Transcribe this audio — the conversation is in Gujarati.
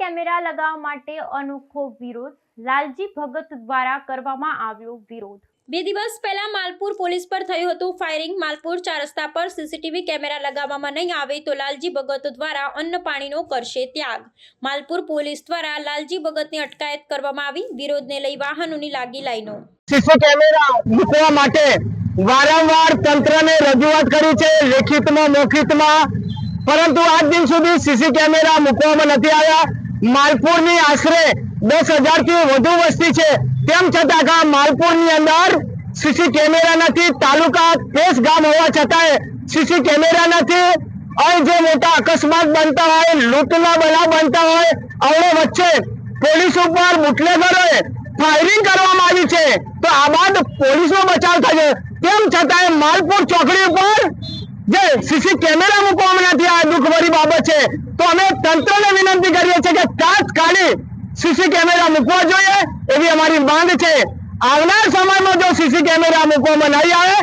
કેમેરા લગાવવા માટે અનોખો વિરોધ, લાલજી ભગત દ્વારા કરવામાં આવ્યો વિરોધ। 2 દિવસ પહેલા માલપુર પોલીસ પર થયું હતું ફાયરિંગ। માલપુર 4 રસ્તા પર સીસીટીવી કેમેરા લગાવવામાં નહીં આવે તો લાલજી ભગત દ્વારા અન્ન પાણીનો કરશે ત્યાગ। માલપુર પોલીસ દ્વારા લાલજી ભગતની અટકાયત કરવામાં આવી। વિરોધને લઈ વાહનોની લાગી લાઈનો। સીસી કેમેરા મૂકવા માટે વારંવાર તંત્રને રજૂઆત કરી છે, લેખિતમાં મૌખિકમાં, પરંતુ આજ દિન સુધી સીસી કેમેરા મૂકવામાં નથી આવ્યા। માલપુરની આશરે 10,000 થી વધુ વસ્તી છે, તેમ છતાં માલપુરની અંદર સીસી કેમેરા નથી। તાલુકા કેસ ગામ હોવા છતાંય સીસી કેમેરા નથી। અહીં જે મોટા અકસ્માત બનતા હોય, લૂંટના બનાવ બનતા હોય, આવડે વચ્ચે પોલીસ ઉપર બુટલેગરોએ ફાયરિંગ કરવામાં આવી છે, તો આ બાદ પોલીસનો બચાવ થયો, તેમ છતાંય માલપુર ચોકડી ઉપર જે સીસી કેમેરા મૂકવામાં નથી, આ દુઃખભરી બાબત છે। તો અમે તંત્રને વિનંતી કરીએ છીએ કે તાત્કાલિક સીસી કેમેરા મૂકવા જોઈએ, એવી અમારી માંગ છે। આવનાર સમયમાં જો સીસી કેમેરા મૂકવામાં નહીં આવે